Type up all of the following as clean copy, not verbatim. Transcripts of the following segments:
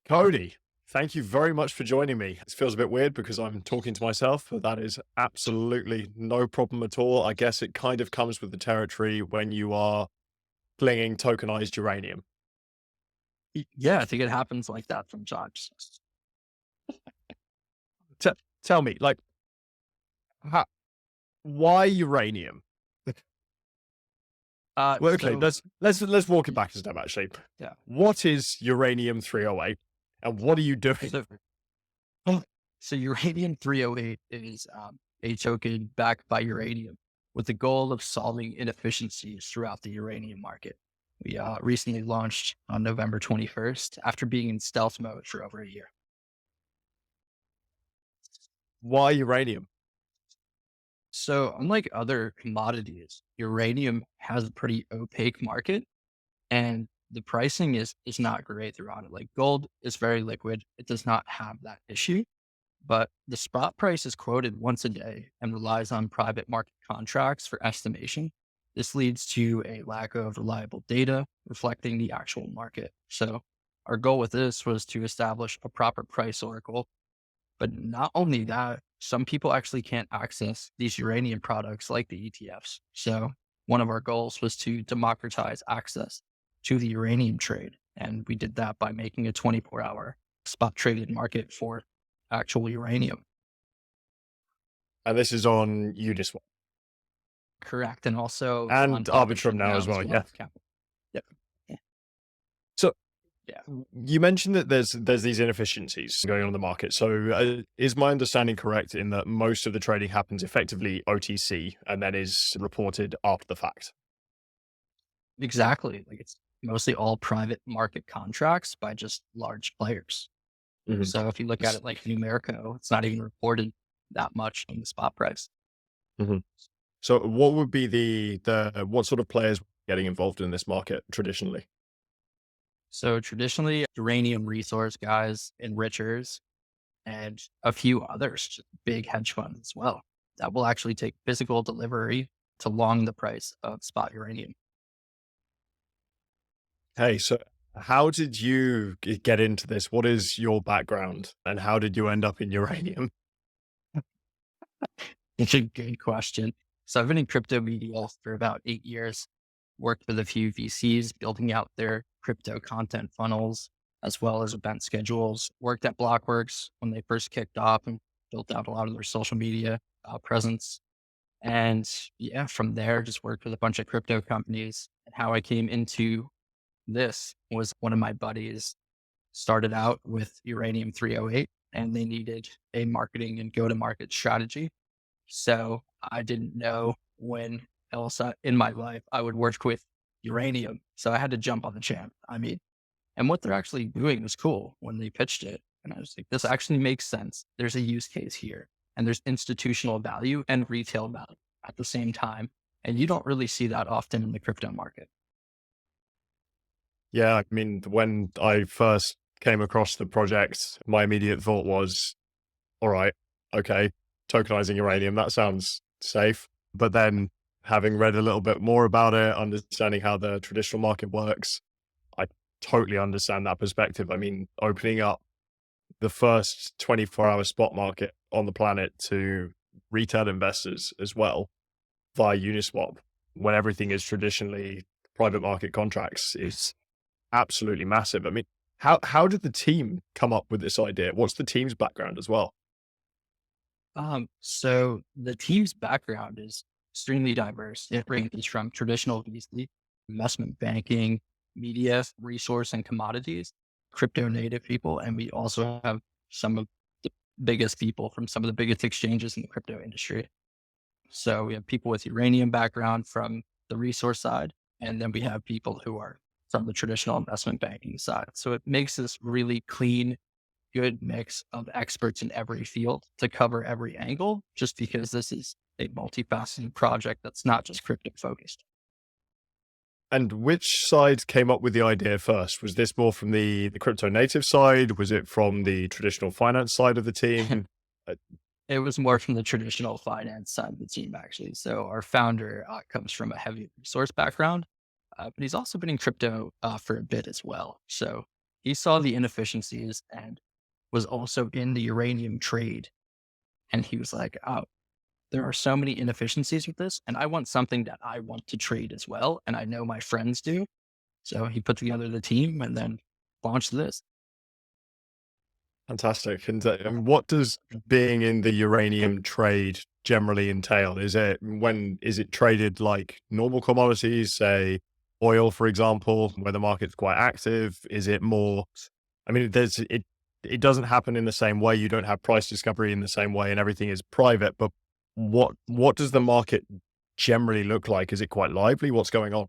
Cody, thank you very much for joining me. It feels a bit weird because I'm talking to myself, but that is absolutely no problem at all. I guess it kind of comes with the territory when you are flinging tokenized uranium. Yeah, I think it happens like that sometimes. T- Tell me, like, how, why uranium? Well, okay, So let's walk it back a step. Actually, yeah, what is uranium 308, and what are you doing? so so Uranium 3o8 is a token backed by uranium with the goal of solving inefficiencies throughout the uranium market. We recently launched on November 21st after being in stealth mode for over a year. Why uranium? So unlike other commodities, uranium has a pretty opaque market and the pricing is not great throughout it. Like gold is very liquid; it does not have that issue. But the spot price is quoted once a day and relies on private market contracts for estimation. This leads to a lack of reliable data reflecting the actual market. So, our goal with this was to establish a proper price oracle. But not only that, some people actually can't access these uranium products like the ETFs. So, one of our goals was to democratize access to the uranium trade. And we did that by making a 24-hour spot traded market for actual uranium. And this is on Uniswap Correct. And also and on Arbitrum Arbitrum now now as as well. Yeah. well. Capital. Yep. Yeah. So Yeah. you mentioned that there's these inefficiencies going on in the market. So is my understanding correct in that most of the trading happens effectively OTC and then is reported after the fact? Exactly. Like it's mostly all private market contracts by just large players. Mhm. So if you look at it like Numerico, it's not even reported that much in the spot price. Mhm. So what would be the what sort of players getting involved in this market traditionally? So traditionally, uranium resource guys, enrichers, and a few others, just big hedge funds as well, that will actually take physical delivery to long the price of spot uranium. Hey, so how did you get into this? What is your background and how did you end up in uranium? It's a good question. So I've been in crypto media for about 8 years, worked with a few VCs building out their crypto content funnels, as well as event schedules, worked at Blockworks when they first kicked off and built out a lot of their social media presence. And yeah, from there, just worked with a bunch of crypto companies. And how I came into this was one of my buddies started out with Uranium 3o8 and they needed a marketing and go to market strategy. So I didn't know when else in my life I would work with uranium. So I had to jump on the champ. I mean, and what they're actually doing was cool when they pitched it. And I was like, this actually makes sense. There's a use case here and there's institutional value and retail value at the same time. And you don't really see that often in the crypto market. Yeah, I mean, when I first came across the project, my immediate thought was, all right, okay, tokenizing uranium, that sounds safe. But then having read a little bit more about it, understanding how the traditional market works, I totally understand that perspective. I mean, opening up the first 24-hour spot market on the planet to retail investors as well via Uniswap, when everything is traditionally private market contracts, is absolutely massive. I mean, how did the team come up with this idea? What's the team's background as well? So the team's background is extremely diverse. It ranges from traditional VC, investment banking, media, resource and commodities, crypto native people, and we also have some of the biggest people from some of the biggest exchanges in the crypto industry. So we have people with uranium background from the resource side, and then we have people who are from the traditional investment banking side. So it makes this really clean, good mix of experts in every field to cover every angle, just because this is a multifaceted project that's not just crypto focused. And which side came up with the idea first? Was this more from the crypto native side? Was it from the traditional finance side of the team? Uh, It was more from the traditional finance side of the team, actually. So our founder comes from a heavy resource background, but he's also been in crypto for a bit as well. So he saw the inefficiencies and was also in the uranium trade. And he was like, oh, there are so many inefficiencies with this. And I want something that I want to trade as well. And I know my friends do. So he put together the team and then launched this. Fantastic. And what does being in the uranium trade generally entail? Is it traded like normal commodities, say oil, for example, where the market's quite active? Is it more, I mean, it doesn't happen in the same way. You don't have price discovery in the same way and everything is private, but what does the market generally look like? Is it quite lively? What's going on?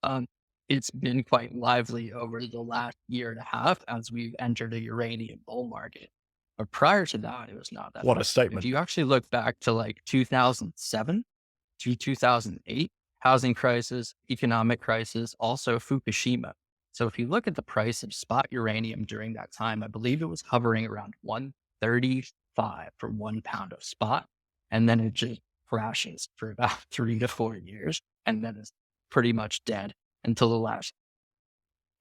Um, it's been quite lively over the last year and a half as we've entered a uranium bull market. But prior to that, it was not that What a much. If statement. you actually look back to like 2007 to 2008, housing crisis, economic crisis, also Fukushima. So if you look at the price of spot uranium during that time, I believe it was hovering around 135 for 1 pound of spot. And then it just crashes for about 3 to 4 years. And then it's pretty much dead until the last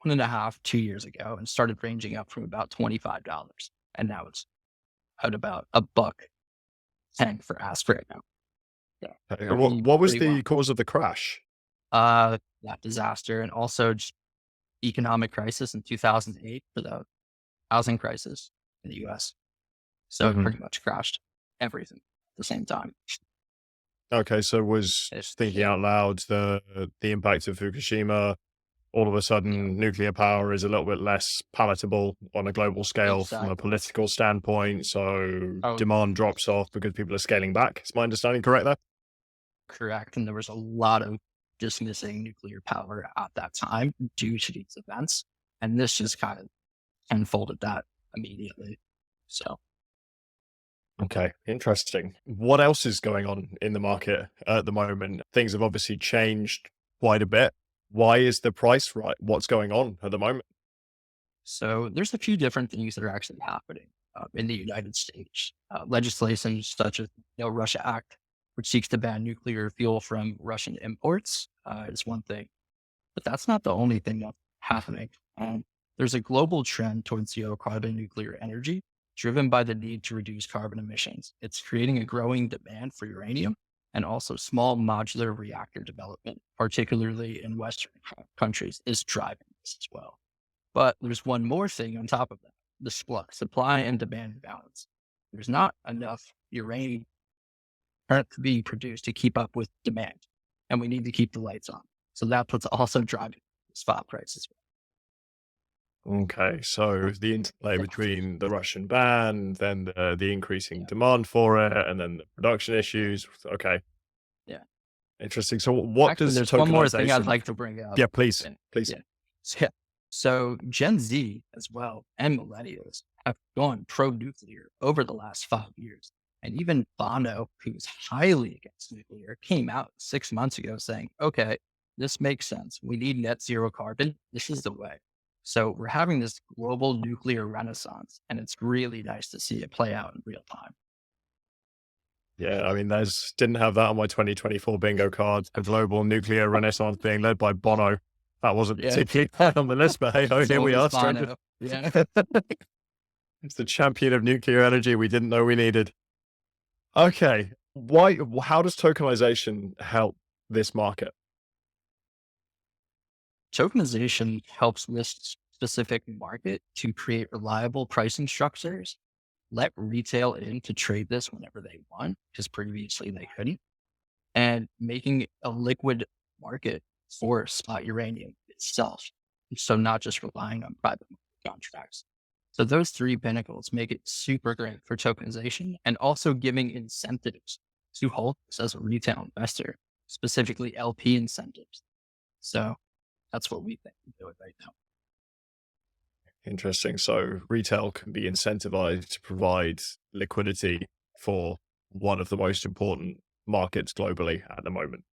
1.5, 2 years ago, and started ranging up from about $25. And now it's at about $1.10 for ask right now. Yeah. Okay. What was Pretty well. the cause of the crash? That disaster, and also just economic crisis in 2008 for the housing crisis in the US. So it pretty much crashed everything at the same time. Okay, so was It's, thinking out loud the impact of Fukushima. All of a sudden, nuclear power is a little bit less palatable on a global scale from a exactly. political standpoint. So Oh, demand drops off because people are scaling back. Is my understanding correct there? correct. And there was a lot of dismissing nuclear power at that time due to these events. And this just kind of unfolded that immediately. So Okay, interesting. What else is going on in the market at the moment? Things have obviously changed quite a bit. Why is the price right? What's going on at the moment? So there's a few different things that are actually happening in the United States. Legislation such as No Russia Act, which seeks to ban nuclear fuel from Russian imports, is one thing. But that's not the only thing that's happening. There's a global trend towards zero carbon nuclear energy, driven by the need to reduce carbon emissions. It's creating a growing demand for uranium and also small modular reactor development, particularly in Western countries, is driving this as well. But there's one more thing on top of that, the supply and demand balance. There's not enough uranium to be produced to keep up with demand, and we need to keep the lights on. So that's what's also driving spot prices. Okay, so the interplay Yeah. between the Russian ban, then the increasing demand for it, and then the production issues. Okay, Yeah. interesting. So what Actually, does there's one more thing I'd tokenization? like to bring up. Yeah, please, And please. yeah. So, yeah. So Gen Z as well and millennials have gone pro-nuclear over the last 5 years. And even Bono, who's highly against nuclear, came out 6 months ago saying, okay, this makes sense. We need net zero carbon. This is the way. So we're having this global nuclear renaissance, and it's really nice to see it play out in real time. Yeah, I mean, didn't have that on my 2024 bingo card. A global nuclear renaissance being led by Bono. That wasn't Yeah. particularly high on the list, but hey ho, here So we is are. Bono. Yeah. It's the champion of nuclear energy we didn't know we needed. Okay, how does tokenization help this market? Tokenization helps this specific market to create reliable pricing structures, let retail in to trade this whenever they want, because previously they couldn't, and making a liquid market for spot uranium itself. So not just relying on private market contracts. So those three pinnacles make it super great for tokenization and also giving incentives to hold this as a retail investor, specifically LP incentives. So that's what we think we do it right now. Interesting. So retail can be incentivized to provide liquidity for one of the most important markets globally at the moment.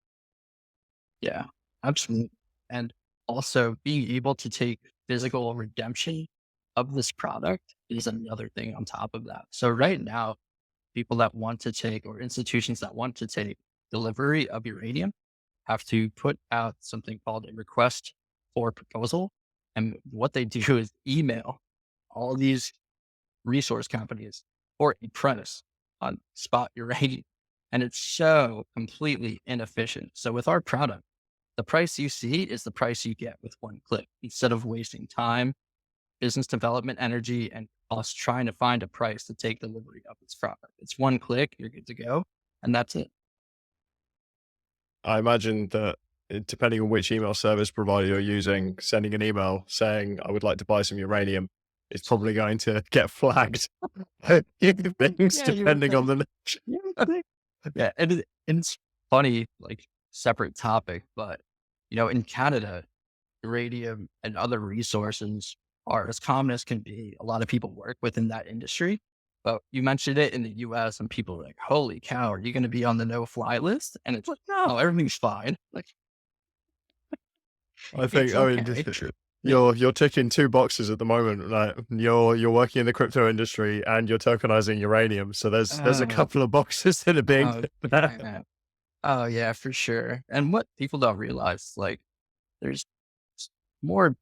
Yeah, absolutely. And also being able to take physical redemption of this product is another thing on top of that. So right now, people that want to take or institutions that want to take delivery of uranium have to put out something called a request for proposal. And what they do is email all these resource companies for a price on spot uranium. And it's so completely inefficient. So with our product, the price you see is the price you get with one click instead of wasting time, business development energy, and us trying to find a price to take delivery of this product. It's one click, you're good to go. And that's it. I imagine that depending on which email service provider you're using, sending an email saying, I would like to buy some uranium is probably going to get flagged. Things Yeah, you would depending on think. the. You would think. Yeah. And it's funny, like separate topic, but in Canada, uranium and other resources are as common as can be. A lot of people work within that industry. But you mentioned it in the US and people are like, holy cow, are you going to be on the no fly list? And it's like, no, everything's fine. Like, I it's think, I mean, okay. Yeah. you're ticking two boxes at the moment. Like you're working in the crypto industry and you're tokenizing uranium. So there's a Oh, couple of boxes that are being. oh, yeah. Oh, yeah, for sure. And what people don't realize, like, there's more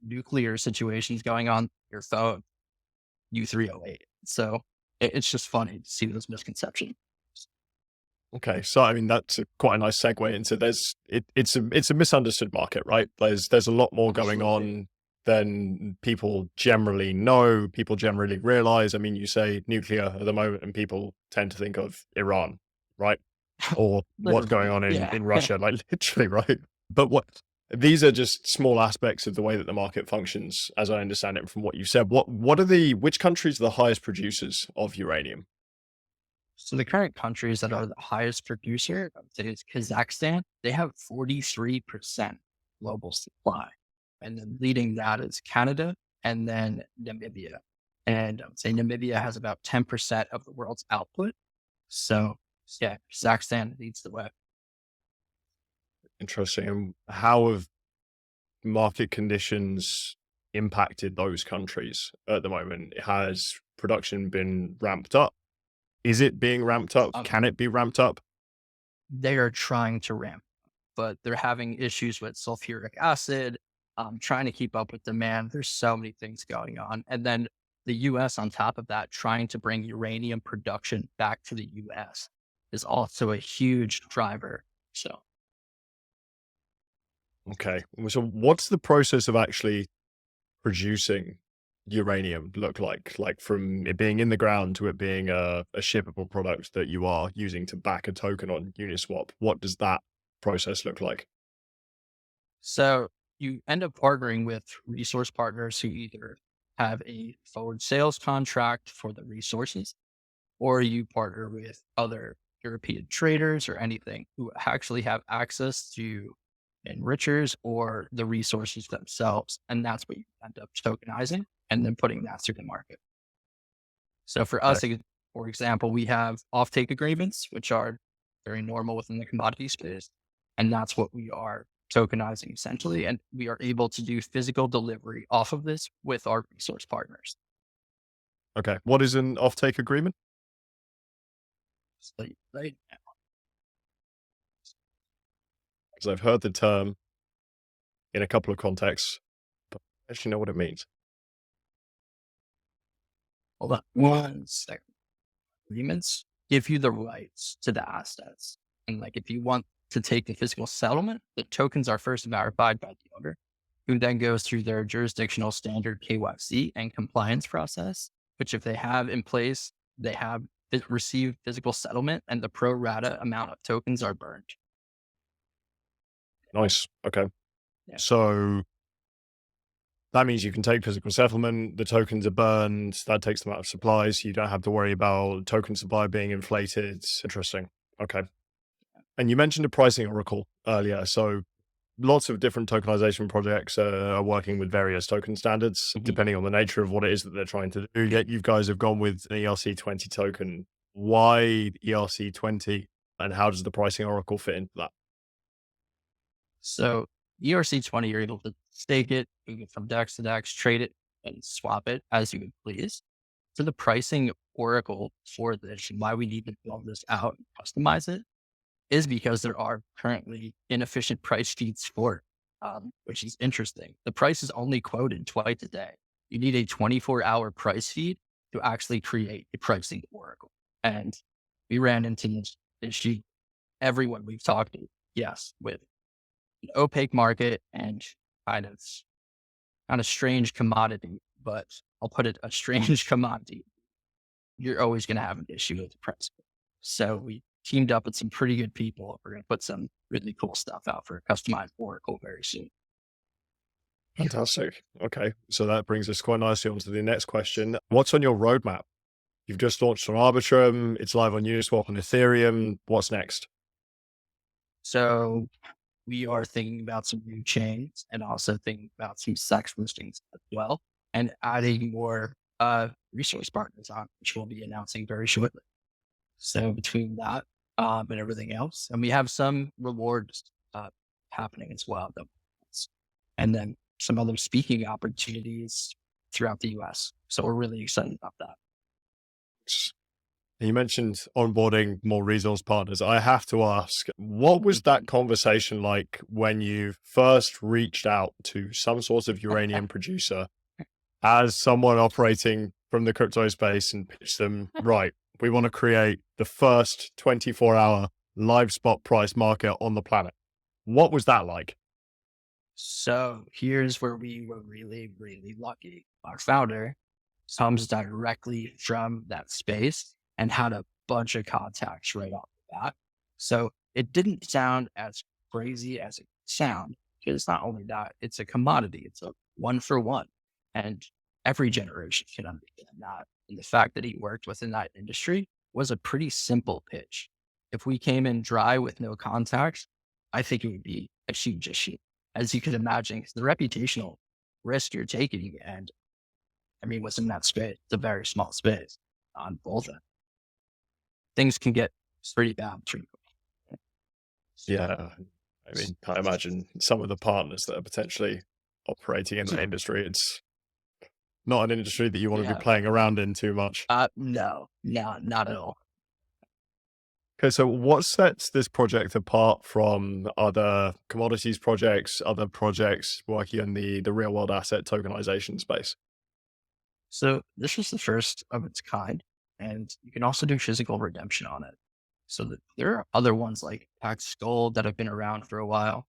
nuclear situations going on your phone, U3O8. So it's just funny to see those misconceptions. Okay, so I mean that's quite a nice segue into it's a misunderstood market, right? There's a lot more going Absolutely. on than people generally know, people generally realize. I mean, you say nuclear at the moment, and people tend to think of Iran, right? Or what's going Literally. on in Yeah. in Russia, like literally, right? But what these are just small aspects of the way that the market functions, as I understand it from what you said. What are which countries are the highest producers of uranium? So the current countries that are the highest producer, I would say, is Kazakhstan. They have 43% global supply. And then leading that is Canada and then Namibia. And I would say Namibia has about 10% of the world's output. So yeah, Kazakhstan leads the way. Interesting. And how have market conditions impacted those countries at the moment? Has production been ramped up? Is it being ramped up? Um, Can it be ramped up? they are trying to ramp, but they're having issues with sulfuric acid, trying to keep up with demand. There's so many things going on. And then the US, on top of that, trying to bring uranium production back to the US is also a huge driver. So, Okay. So what's the process of actually producing uranium look like? Like from it being in the ground to it being a shippable product that you are using to back a token on Uniswap. What does that process look like? so you end up partnering with resource partners who either have a forward sales contract for the resources, or you partner with other European traders or anything who actually have access to enrichers or the resources themselves. And that's what you end up tokenizing and then putting that through the market. So for Okay. us, for example, we have offtake agreements, which are very normal within the commodity space. And that's what we are tokenizing essentially. And we are able to do physical delivery off of this with our resource partners. Okay. What is an offtake agreement? So, right? Because I've heard the term in a couple of contexts, but I actually know what it means. Hold on one second. Agreements give you the rights to the assets. And like if you want to take the physical settlement, the tokens are first verified by the owner, who then goes through their jurisdictional standard KYC and compliance process, which if they have in place, they have received physical settlement and the pro rata amount of tokens are burned. Nice. Okay. Yeah. So that means you can take physical settlement, the tokens are burned, that takes them out of supply, so you don't have to worry about token supply being inflated. Interesting. Okay. And you mentioned a pricing oracle earlier. So lots of different tokenization projects are working with various token standards, Mhm. depending on the nature of what it is that they're trying to do. Yet you guys have gone with an ERC20 token. Why ERC20? And how does the pricing oracle fit into that? So ERC20, you're able to stake it, you can from DEX to DEX, trade it, and swap it as you would please. So the pricing oracle for this and why we need to build this out and customize it is because there are currently inefficient price sheets for it. which is interesting. The price is only quoted twice a day. You need a 24-hour price feed to actually create a pricing oracle. And we ran into this issue. Everyone we've talked to, yes, with an opaque market and kind of strange commodity, but I'll put it a strange commodity. You're always going to have an issue with the price. So we teamed up with some pretty good people. We're going to put some really cool stuff out for a customized oracle very soon. Fantastic. Okay. So that brings us quite nicely on to the next question. What's on your roadmap? You've just launched on Arbitrum. It's live on Uniswap and Ethereum. What's next? So we are thinking about some new chains and also thinking about some sex listings as well, and adding more resource partners on, which we'll be announcing very shortly. So between that and everything else, and we have some rewards happening as well, and then some other speaking opportunities throughout the US. So we're really excited about that. You mentioned onboarding more resource partners. I have to ask, what was that conversation like when you first reached out to some sort of uranium producer as someone operating from the crypto space and pitched them, right, we want to create the first 24-hour live spot price market on the planet? What was that like? So here's where we were really, really lucky. Our founder comes directly from that space and had a bunch of contacts right off the bat. So it didn't sound as crazy as it sound, because it's not only that, it's a commodity. It's a 1-for-1. And every generation can understand that. And the fact that he worked within that industry was a pretty simple pitch. If we came in dry with no contacts, I think it would be a huge issue, as you could imagine, the reputational risk you're taking. And I mean, within that space, it's a very small space on both ends. Things can get pretty bad. Yeah. I mean, I imagine some of the partners that are potentially operating in that industry, it's not an industry that you want to be playing around in too much. No, not at all. Okay, so what sets this project apart from other commodities projects, other projects working in the real world asset tokenization space? So this was the first of its kind, and you can also do physical redemption on it. So there are other ones like Pax Gold that have been around for a while,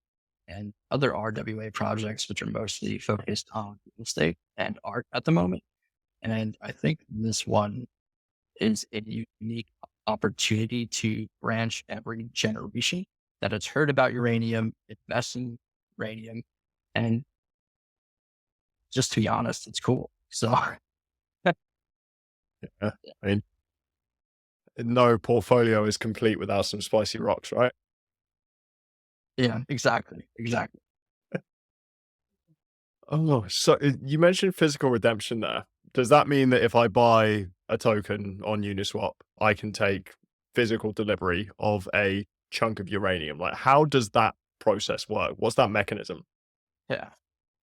and other RWA projects, which are mostly focused on real estate and art at the moment. And I think this one is a unique opportunity to branch every generation that has heard about uranium, invest in uranium, and just to be honest, it's cool. So Yeah, I mean, no portfolio is complete without some spicy rocks, right? yeah, exactly. Oh, so you mentioned physical redemption there. Does that mean that if I buy a token on Uniswap, I can take physical delivery of a chunk of uranium? Like, how does that process work? What's that mechanism? Yeah.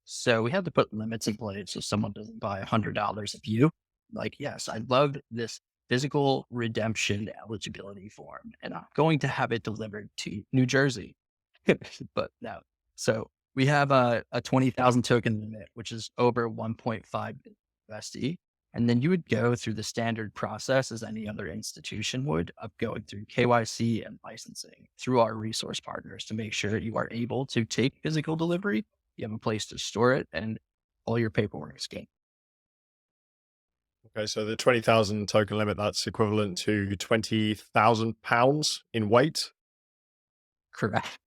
So we had to put limits in place so someone doesn't buy $100 of you. Like, yes, I love this physical redemption eligibility form, and I'm going to have it delivered to New Jersey. But no. So we have a 20,000 token limit, which is over 1.5 USD. And then you would go through the standard process as any other institution would, of going through KYC and licensing through our resource partners to make sure that you are able to take physical delivery, you have a place to store it, and all your paperwork is gained. Okay, so the 20,000 token limit, that's equivalent to 20,000 pounds in weight. Correct.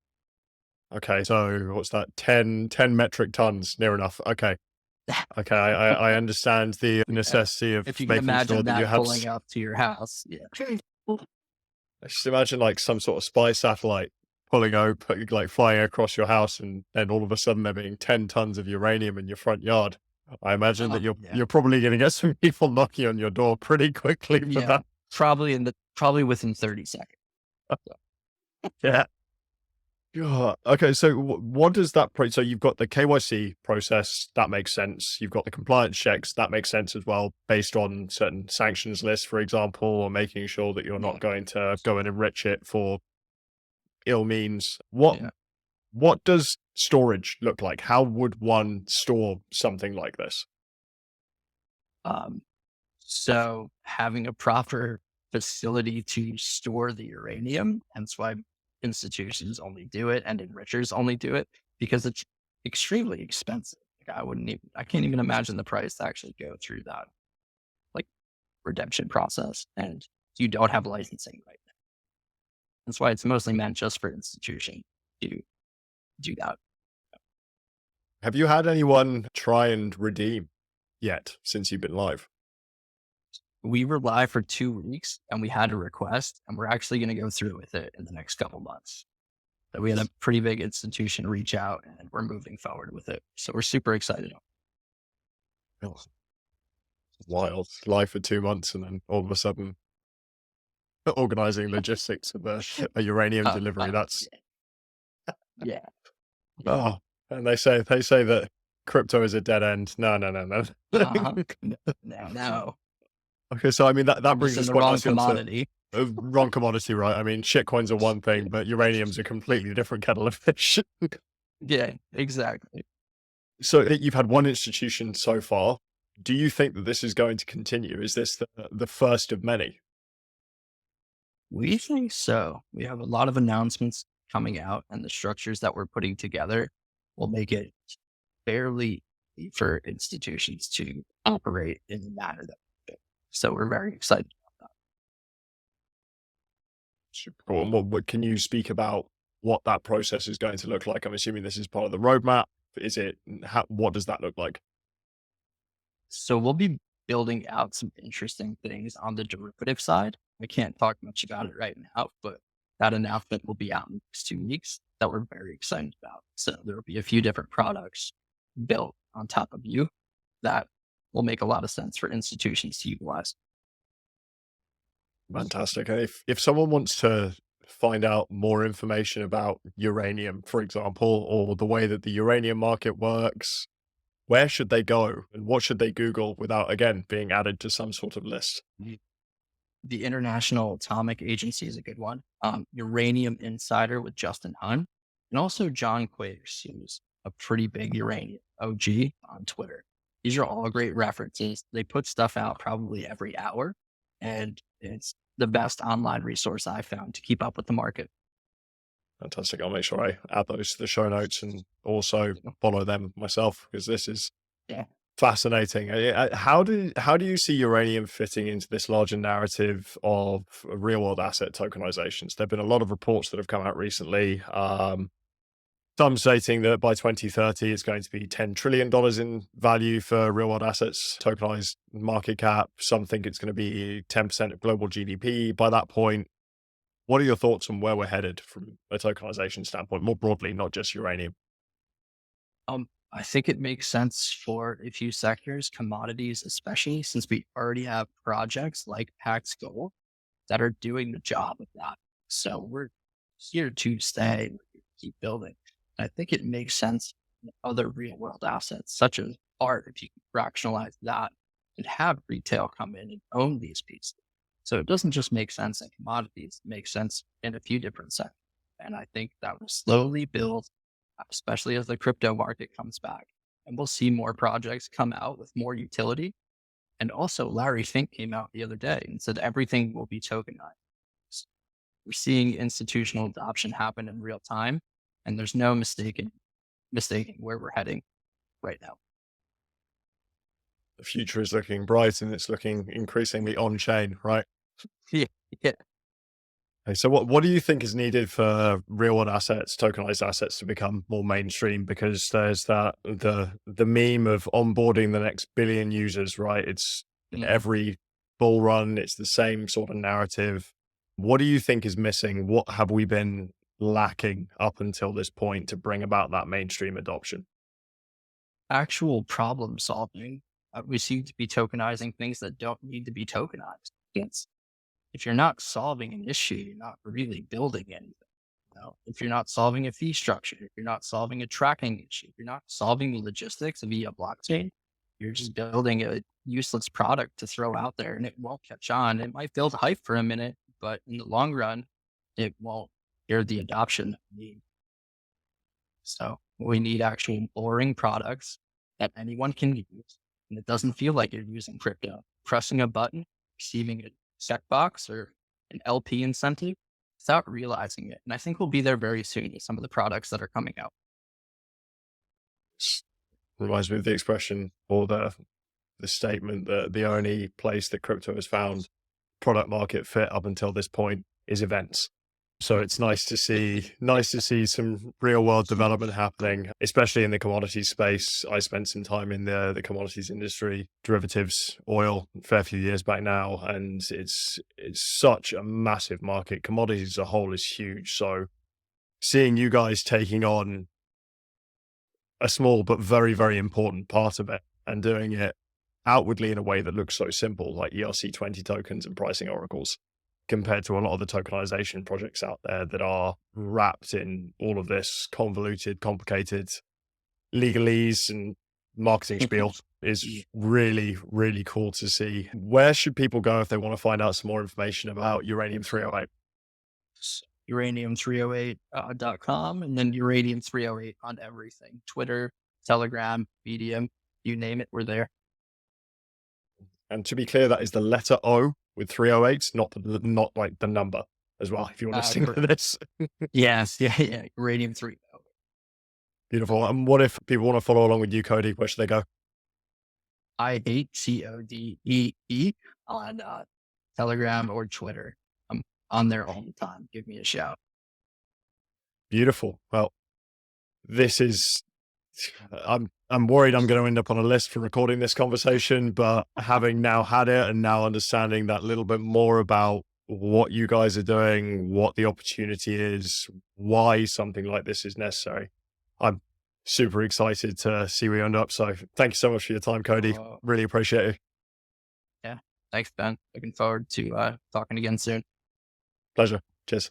Okay, so what's that? 10 metric tons, near enough. Okay. Okay, I understand the necessity of If you can making sure imagine that you that have. pulling up to your house. Yeah. I just imagine like some sort of spy satellite pulling over, like flying across your house, and then all of a sudden there being 10 tons of uranium in your front yard. I imagine that you're probably going to get some people knocking on your door pretty quickly for that. Probably within 30 seconds. Yeah. Yeah. Okay. So what does that, so you've got the KYC process, that makes sense. You've got the compliance checks, that makes sense as well, based on certain sanctions lists, for example, or making sure that you're not going to go and enrich it for ill means. What does storage look like? How would one store something like this? Um, so having a proper facility to store the uranium, hence why institutions only do it and enrichers only do it, because it's extremely expensive. Like I can't even imagine the price to actually go through that like redemption process. And you don't have licensing right now. That's why it's mostly meant just for institutions to do that. Have you had anyone try and redeem yet since you've been live? We were live for 2 weeks and we had a request and we're actually going to go through with it in the next couple months. So we had a pretty big institution reach out and we're moving forward with it. So we're super excited. Oh, wild. Live for 2 months and then all of a sudden organizing logistics of a uranium delivery. That's Yeah. oh, and they say that crypto is a dead end. No, no, no, no. Uh-huh. No. Okay, so I mean that We're brings just us in the quite wrong nicely onto commodity. wrong commodity, right? I mean, shitcoins are one thing, but uranium's a completely different kettle of fish. Yeah, exactly. So you've had one institution so far. Do you think that this is going to continue? Is this the first of many? We think so. We have a lot of announcements coming out, and the structures that we're putting together will make it fairly easy for institutions to operate in the manner that we do. So we're very excited. Super cool. And what can you speak about what that process is going to look like? I'm assuming this is part of the roadmap. Is it? What does that look like? So we'll be building out some interesting things on the derivative side. I can't talk much about it right now, but that announcement will be out in the next 2 weeks that we're very excited about. So there will be a few different products built on top of you that will make a lot of sense for institutions to utilize. Fantastic. And if someone wants to find out more information about uranium, for example, or the way that the uranium market works, where should they go and what should they Google without, again, being added to some sort of list? The International Atomic Agency is a good one. Uranium Insider with Justin Hunn, and also John Quays, who's a pretty big uranium OG on Twitter. These are all great references. They put stuff out probably every hour, and it's the best online resource I found to keep up with the market. Fantastic. I'll make sure I add those to the show notes and also follow them myself because this is Yeah. fascinating. How do you see uranium fitting into this larger narrative of real world asset tokenizations? There've been a lot of reports that have come out recently. Some stating that by 2030 it's going to be $10 trillion in value for real world assets, tokenized market cap. Some think it's going to be 10% of global GDP by that point. What are your thoughts on where we're headed from a tokenization standpoint, more broadly, not just uranium? I think it makes sense for a few sectors, commodities, especially since we already have projects like Pax Gold that are doing the job of that. So we're here to stay, we're here to keep building. And I think it makes sense in other real world assets, such as art, if you can fractionalize that and have retail come in and own these pieces. So it doesn't just make sense in commodities, it makes sense in a few different sectors. And I think that will slowly build, especially as the crypto market comes back. And we'll see more projects come out with more utility. And also, Larry Fink came out the other day and said everything will be tokenized. We're seeing institutional adoption happen in real time, and there's no mistaking where we're heading right now. The future is looking bright and it's looking increasingly on chain, right? Yeah. Yeah. Okay, so what do you think is needed for real world assets, tokenized assets to become more mainstream? Because there's the meme of onboarding the next billion users, right? It's every bull run, it's the same sort of narrative. What do you think is missing? What have we been lacking up until this point to bring about that mainstream adoption? Actual problem solving. We seem to be tokenizing things that don't need to be tokenized. If you're not solving an issue, you're not really building anything. If you're not solving a fee structure, if you're not solving a tracking issue, if you're not solving the logistics via blockchain, you're just building a useless product to throw out there and it won't catch on. It might build hype for a minute, but in the long run, it won't hear the adoption need. So We need actual boring products that anyone can use. And it doesn't feel like you're using crypto. Pressing a button, receiving a checkbox or an LP incentive without realizing it. And I think we'll be there very soon with some of the products that are coming out. Reminds me of the expression or the statement that the only place that crypto has found product market fit up until this point is events. So it's nice to see some real world development happening, especially in the commodities space. I spent some time in the commodities industry, derivatives, oil, a fair few years back now, and it's such a massive market. Commodities as a whole is huge. So seeing you guys taking on a small but very, very important part of it and doing it outwardly in a way that looks so simple, like ERC20 tokens and pricing oracles, compared to a lot of the tokenization projects out there that are wrapped in all of this convoluted, complicated legalese and marketing spiel, is really, really cool to see. Where should people go if they want to find out some more information about Uranium3o8? Uranium3o8.com and then Uranium3o8 on everything. Twitter, Telegram, Medium, you name it, we're there. And to be clear, that is the letter O with 308, not like the number as well, if you want to stick to this. Yes, yeah. Uranium3o8. Beautiful. And what if people want to follow along with you, Cody? Where should they go? I hate CODEE on Telegram or Twitter. I'm on there all the time. Give me a shout. Beautiful. Well, this is, I'm worried I'm going to end up on a list for recording this conversation, but having now had it and now understanding that little bit more about what you guys are doing, what the opportunity is, why something like this is necessary, I'm super excited to see where you end up. So thank you so much for your time, Cody. Really appreciate it. Yeah. Thanks, Ben. Looking forward to talking again soon. Pleasure. Cheers.